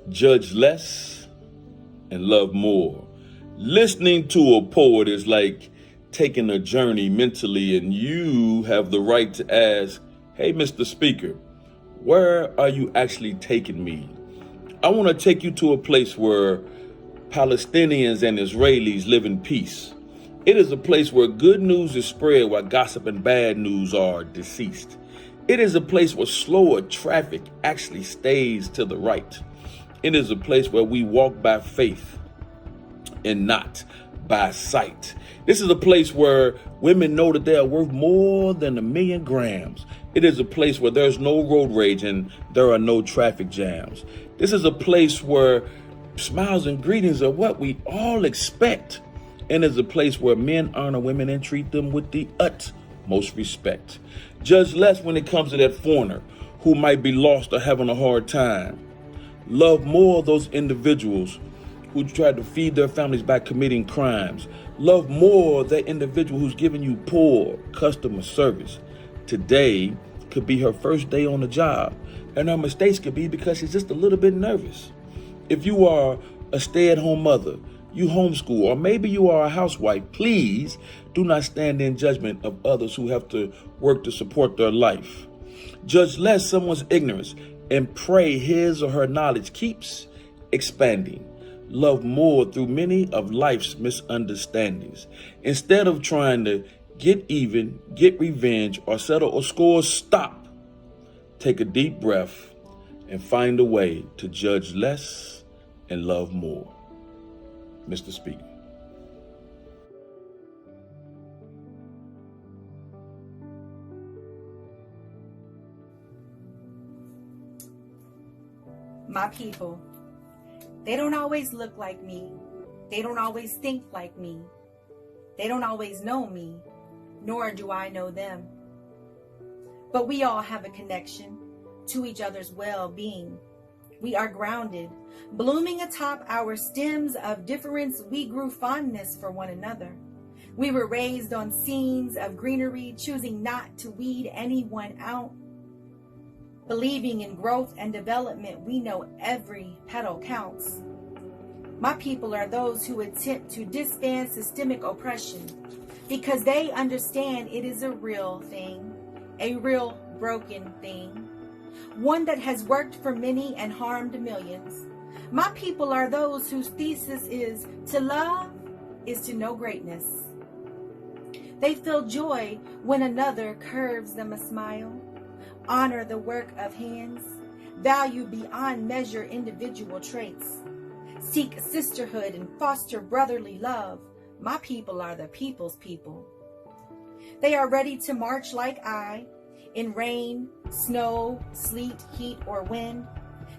Judge less and love more. Listening to a poet is like taking a journey mentally, and you have the right to ask, hey, Mr. Speaker, where are you actually taking me? I want to take you to a place where Palestinians and Israelis live in peace. It is a place where good news is spread while gossip and bad news are deceased. It is a place where slower traffic actually stays to the right. It is a place where we walk by faith and not by sight. This is a place where women know that they are worth more than 1,000,000 grams. It is a place where there's no road rage and there are no traffic jams. This is a place where smiles and greetings are what we all expect. And is a place where men honor women and treat them with the utmost respect. Judge less when it comes to that foreigner who might be lost or having a hard time. Love more those individuals who try to feed their families by committing crimes. Love more that individual who's giving you poor customer service. Today could be her first day on the job, and her mistakes could be because she's just a little bit nervous. If you are a stay-at-home mother, you homeschool, or maybe you are a housewife, please do not stand in judgment of others who have to work to support their life. Judge less someone's ignorance and pray his or her knowledge keeps expanding. Love more through many of life's misunderstandings. Instead of trying to get even, get revenge, or settle a score, stop. Take a deep breath and find a way to judge less and love more. Mr. Speaker. My people, they don't always look like me. They don't always think like me. They don't always know me, nor do I know them. But we all have a connection to each other's well-being. We are grounded, blooming atop our stems of difference. We grew fondness for one another. We were raised on scenes of greenery, choosing not to weed anyone out. Believing in growth and development, we know every petal counts. My people are those who attempt to disband systemic oppression because they understand it is a real thing, a real broken thing, one that has worked for many and harmed millions. My people are those whose thesis is to love is to know greatness. They feel joy when another curves them a smile, honor the work of hands, value beyond measure individual traits, seek sisterhood and foster brotherly love. My people are the people's people. They are ready to march like I, in rain, snow, sleet, heat, or wind.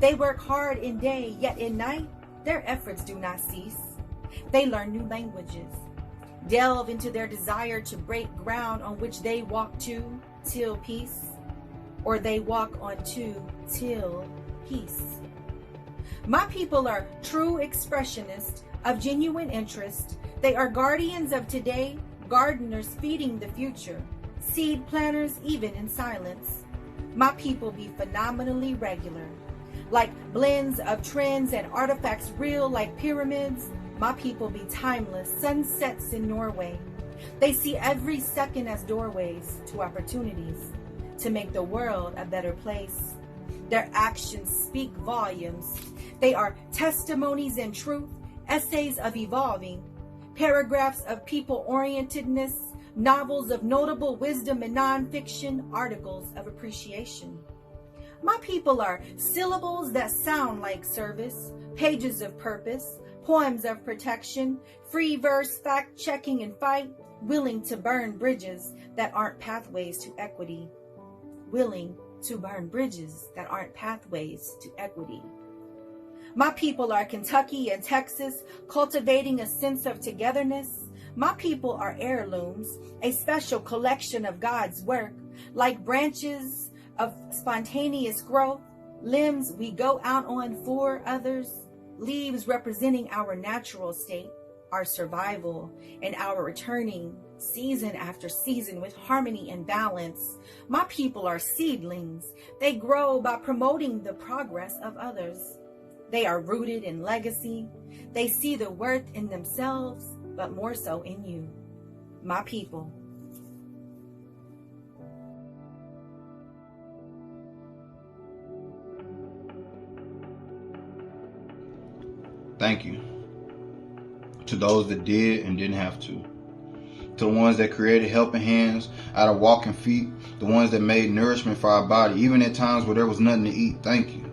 They work hard in day, yet in night, their efforts do not cease. They learn new languages, delve into their desire to break ground on which they walk to till peace, or they walk on to till peace. My people are true expressionists of genuine interest. They are guardians of today, gardeners feeding the future, seed planters even in silence. My people be phenomenally regular, like blends of trends and artifacts real like pyramids. My people be timeless, sunsets in Norway. They see every second as doorways to opportunities to make the world a better place. Their actions speak volumes. They are testimonies and truth, essays of evolving, paragraphs of people-orientedness, novels of notable wisdom and nonfiction, articles of appreciation. My people are syllables that sound like service, pages of purpose, poems of protection, free verse, fact-checking and fight, willing to burn bridges that aren't pathways to equity. Willing to burn bridges that aren't pathways to equity. My people are Kentucky and Texas, cultivating a sense of togetherness. My people are heirlooms, a special collection of God's work, like branches of spontaneous growth, limbs we go out on for others, leaves representing our natural state, our survival, and our returning season after season with harmony and balance. My people are seedlings. They grow by promoting the progress of others. They are rooted in legacy. They see the worth in themselves, but more so in you, my people. Thank you to those that did and didn't have to. To the ones that created helping hands out of walking feet. The ones that made nourishment for our body, even at times where there was nothing to eat. Thank you.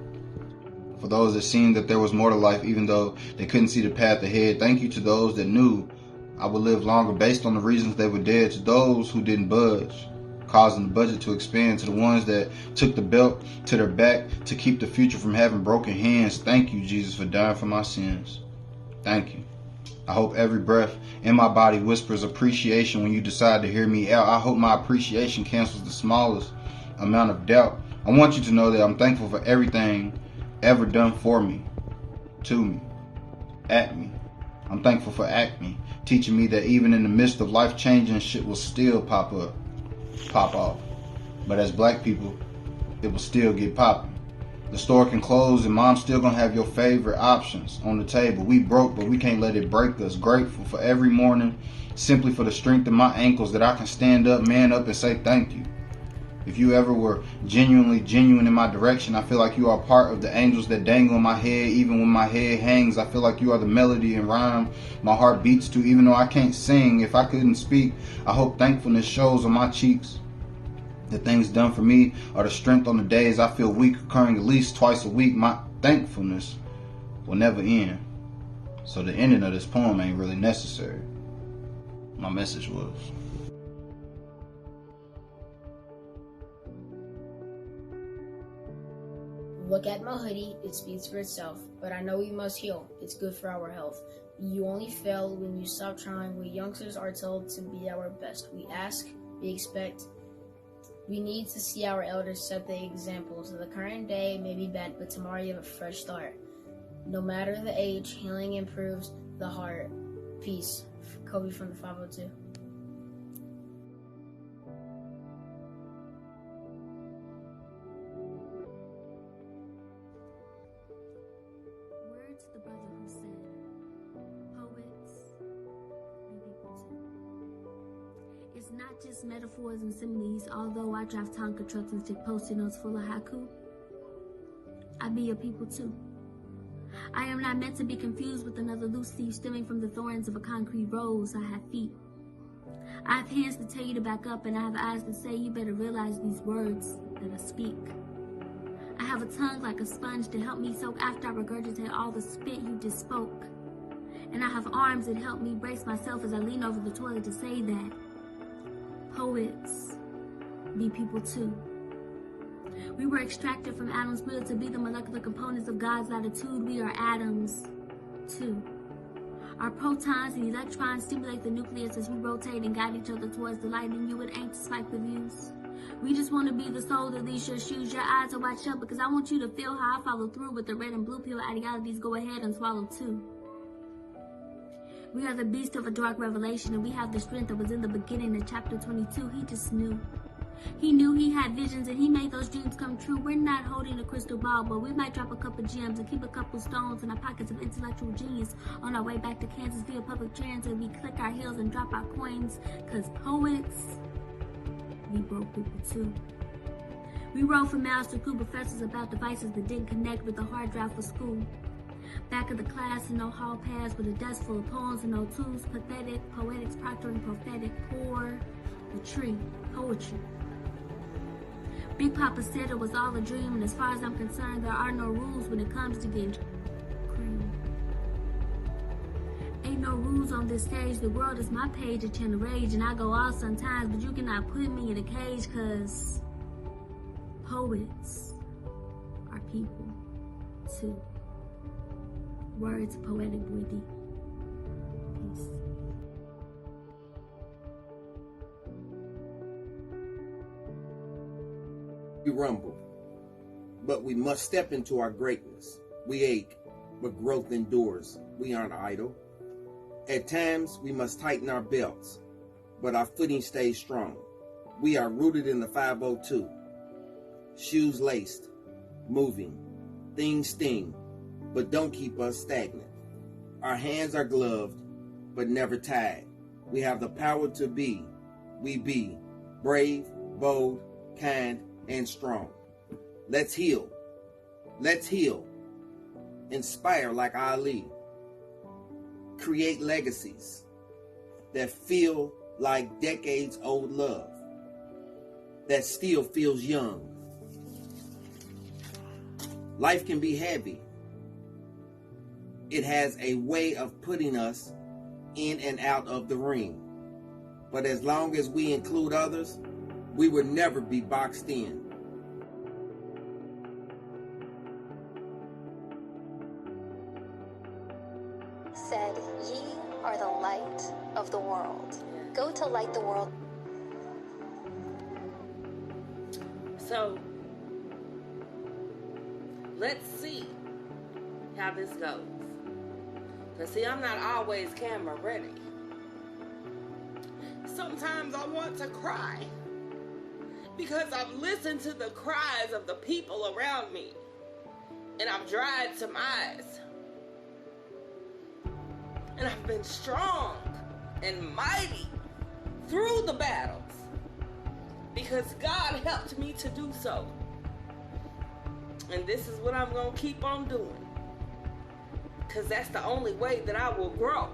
For those that seen that there was more to life, even though they couldn't see the path ahead. Thank you to those that knew I would live longer based on the reasons they were dead. To those who didn't budge, causing the budget to expand. To the ones that took the belt to their back to keep the future from having broken hands. Thank you, Jesus, for dying for my sins. Thank you. I hope every breath in my body whispers appreciation when you decide to hear me out. I hope my appreciation cancels the smallest amount of doubt. I want you to know that I'm thankful for everything ever done for me, to me, at me. I'm thankful for Acme, teaching me that even in the midst of life-changing shit will still pop off. But as black people, it will still get popping. The store can close and mom's still gonna have your favorite options on the table. We broke, but we can't let it break us. Grateful for every morning, simply for the strength in my ankles that I can stand up, man up, and say thank you. If you ever were genuine in my direction, I feel like you are part of the angels that dangle in my head. Even when my head hangs, I feel like you are the melody and rhyme my heart beats to. Even though I can't sing, if I couldn't speak, I hope thankfulness shows on my cheeks. The things done for me are the strength on the days I feel weak, occurring at least twice a week. My thankfulness will never end. So the ending of this poem ain't really necessary. My message was. Look at my hoodie, it speaks for itself. But I know we must heal, it's good for our health. You only fail when you stop trying. We youngsters are told to be our best. We ask, we expect. We need to see our elders set the example. So the current day may be bad, but tomorrow you have a fresh start. No matter the age, healing improves the heart. Peace. Kobe from the 502. Word to the brother who said, poets be people too. It's not just metaphors and similes, although I drive Tonka trucks and stick post-it notes full of haiku. I be a people too. I am not meant to be confused with another loose leaf stemming from the thorns of a concrete rose. I have feet. I have hands to tell you to back up, and I have eyes to say you better realize these words that I speak. I have a tongue like a sponge to help me soak after I regurgitate all the spit you just spoke. And I have arms that help me brace myself as I lean over the toilet to say that poets be people too. We were extracted from Adam's will to be the molecular components of God's latitude. We are atoms too. Our protons and electrons stimulate the nucleus as we rotate and guide each other towards the light. And you, it ain't to spike the views. We just want to be the soul that leads your shoes. Your eyes to watch up, because I want you to feel how I follow through with the red and blue pill ideologies. Go ahead and swallow too. We are the beast of a dark revelation, and we have the strength that was in the beginning of chapter 22. He just knew. He knew he had visions, and he made those dreams come true. We're not holding a crystal ball, but we might drop a couple gems and keep a couple stones in our pockets of intellectual genius on our way back to Kansas via public transit. We click our heels and drop our coins, because poets, we broke people too. We wrote for mouths to cool professors about devices that didn't connect with the hard drive for school. Back of the class and no hall pass with a desk full of poems and no tools. Pathetic, poetics, proctoring, prophetic, poor, the tree, poetry. Big Papa said it was all a dream, and as far as I'm concerned, there are no rules when it comes to getting cream. Ain't no rules on this stage. The world is my page of channel rage, and I go off sometimes, but you cannot put me in a cage, cause poets are people too. Words, poetic boy deep. Peace. We rumble, but we must step into our greatness. We ache, but growth endures. We aren't idle. At times, we must tighten our belts, but our footing stays strong. We are rooted in the 502. Shoes laced, moving, things sting, but don't keep us stagnant. Our hands are gloved, but never tied. We have the power to be. We be brave, bold, kind, and strong. Let's heal. Let's heal. Inspire like Ali. Create legacies that feel like decades-old love that still feels young. Life can be heavy. It has a way of putting us in and out of the ring. But as long as we include others, we will never be boxed in. Said, "Ye are the light of the world. Go to light the world." So, let's see how this goes. Because, see, I'm not always camera ready. Sometimes I want to cry because I've listened to the cries of the people around me and I've dried some eyes. And I've been strong and mighty through the battles because God helped me to do so. And this is what I'm going to keep on doing because that's the only way that I will grow.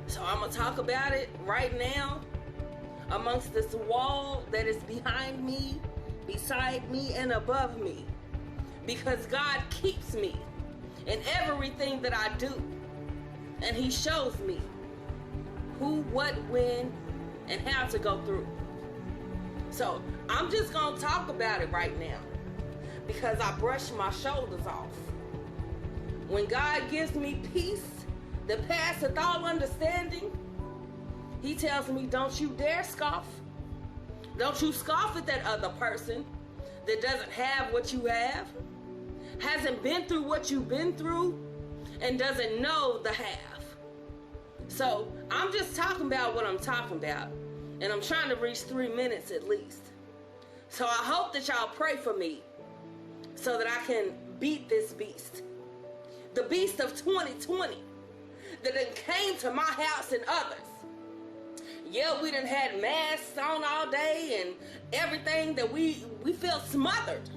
So I'm going to talk about it right now amongst this wall that is behind me, beside me, and above me. Because God keeps me in everything that I do. And He shows me who, what, when, and how to go through. So I'm just going to talk about it right now because I brush my shoulders off. When God gives me peace that passeth all understanding, He tells me, don't you dare scoff. Don't you scoff at that other person that doesn't have what you have, hasn't been through what you've been through, and doesn't know the half. So I'm just talking about what I'm talking about, and I'm trying to reach 3 minutes at least. So I hope that y'all pray for me so that I can beat this beast. The beast of 2020 that done came to my house and others. Yeah, we done had masks on all day and everything that we felt smothered.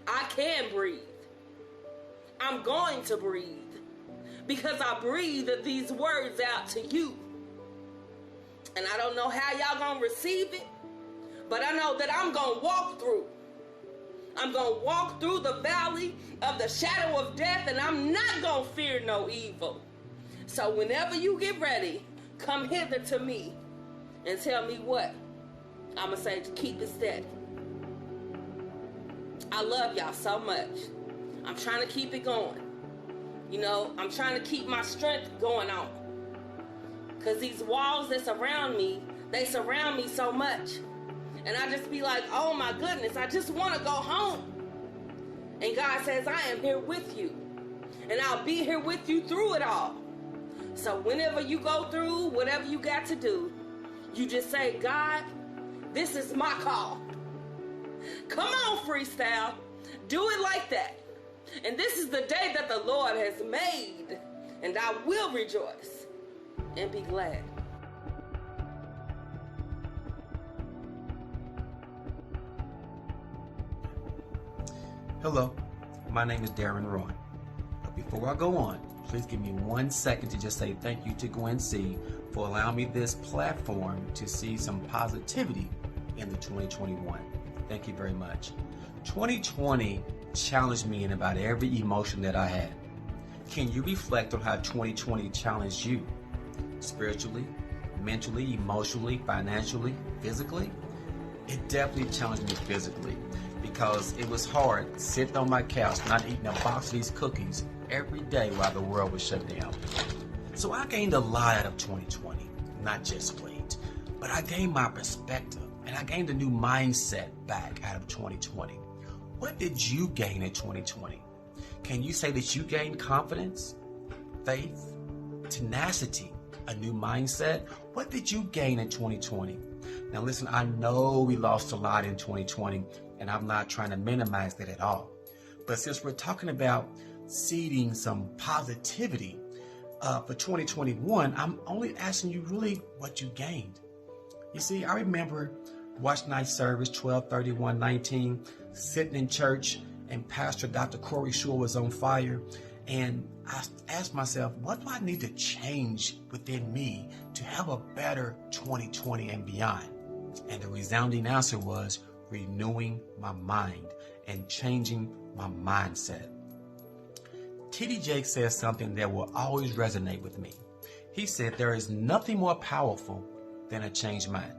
I can breathe. I'm going to breathe because I breathe these words out to you. And I don't know how y'all gonna receive it, but I know that I'm gonna walk through. I'm gonna walk through the valley of the shadow of death, and I'm not gonna fear no evil. So whenever you get ready, come hither to me and tell me what. I'm gonna say to keep it steady. I love y'all so much. I'm trying to keep it going. You know, I'm trying to keep my strength going on. Because these walls that surround me, they surround me so much. And I just be like, oh my goodness, I just want to go home. And God says, I am here with you. And I'll be here with you through it all. So whenever you go through whatever you got to do, you just say, God, this is my call. Come on, freestyle. Do it like that. And this is the day that the Lord has made. And I will rejoice and be glad. Hello, my name is Darren Rowan. But before I go on, please give me 1 second to just say thank you to Gwen Ceed for allowing me this platform to see some positivity in the 2021. Thank you very much. 2020 challenged me in about every emotion that I had. Can you reflect on how 2020 challenged you? Spiritually, mentally, emotionally, financially, physically? It definitely challenged me physically because it was hard sitting on my couch not eating a box of these cookies every day while the world was shut down. So I gained a lot out of 2020, not just weight, but I gained my perspective and I gained a new mindset back out of 2020. What did you gain in 2020? Can you say that you gained confidence, faith, tenacity, a new mindset. What did you gain in 2020? Now listen, I know we lost a lot in 2020, and I'm not trying to minimize that at all. But since we're talking about seeding some positivity for 2021, I'm only asking you really what you gained. You see, I remember watch night service 12/31/19, sitting in church, and Pastor Dr. Corey Shore was on fire. And I asked myself, what do I need to change within me to have a better 2020 and beyond? And the resounding answer was renewing my mind and changing my mindset. T.D. Jakes says something that will always resonate with me. He said, there is nothing more powerful than a changed mind.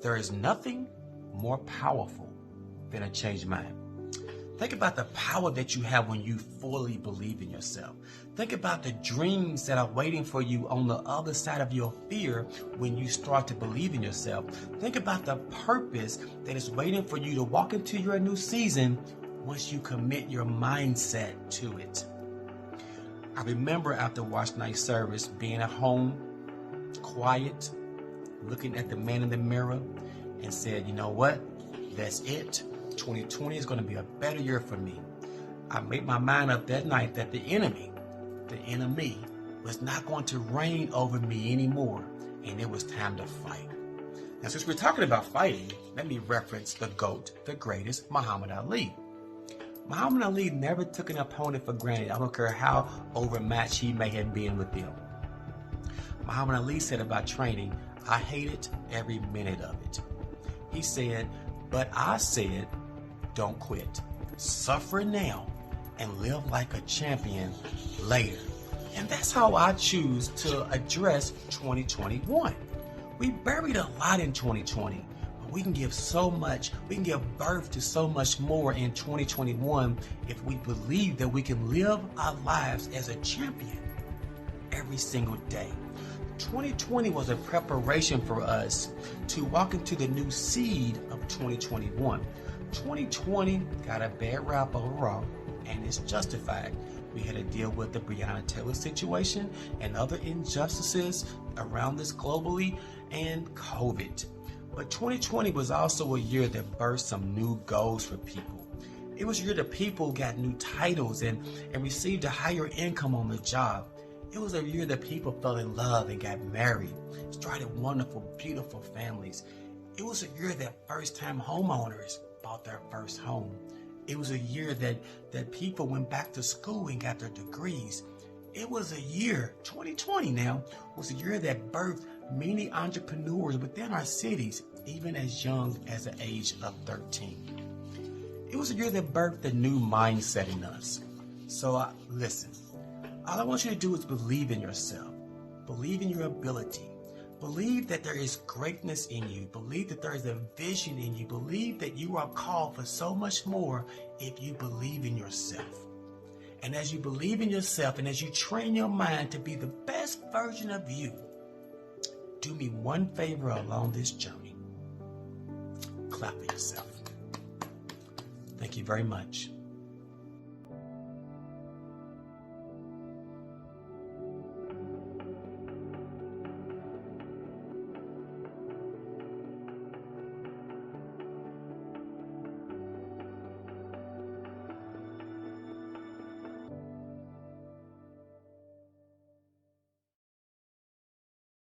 There is nothing more powerful than a changed mind. Think about the power that you have when you fully believe in yourself. Think about the dreams that are waiting for you on the other side of your fear when you start to believe in yourself. Think about the purpose that is waiting for you to walk into your new season once you commit your mindset to it. I remember after watch night service being at home, quiet, looking at the man in the mirror and said, you know what? That's it. 2020 is going to be a better year for me. I made my mind up that night that the enemy was not going to reign over me anymore, and it was time to fight. Now, since we're talking about fighting, let me reference the GOAT, the greatest, Muhammad Ali. Muhammad Ali never took an opponent for granted. I don't care how overmatched he may have been with them. Muhammad Ali said about training, I hated every minute of it. He said, but I said, don't quit. Suffer now and live like a champion later. And that's how I choose to address 2021. We buried a lot in 2020, but we can give so much, we can give birth to so much more in 2021 if we believe that we can live our lives as a champion every single day. 2020 was a preparation for us to walk into the new seed of 2021. 2020 got a bad rap overall, and it's justified. We had to deal with the Breonna Taylor situation and other injustices around us globally and COVID. But 2020 was also a year that birthed some new goals for people. It was a year that people got new titles and received a higher income on the job. It was a year that people fell in love and got married, started wonderful, beautiful families. It was a year that first-time homeowners bought their first home. It was a year that people went back to school and got their degrees. It was a year, 2020 now, was a year that birthed many entrepreneurs within our cities, even as young as the age of 13. It was a year that birthed a new mindset in us. So listen, all I want you to do is believe in yourself, believe in your ability. Believe that there is greatness in you. Believe that there is a vision in you. Believe that you are called for so much more if you believe in yourself. And as you believe in yourself and as you train your mind to be the best version of you, do me one favor along this journey. Clap for yourself. Thank you very much.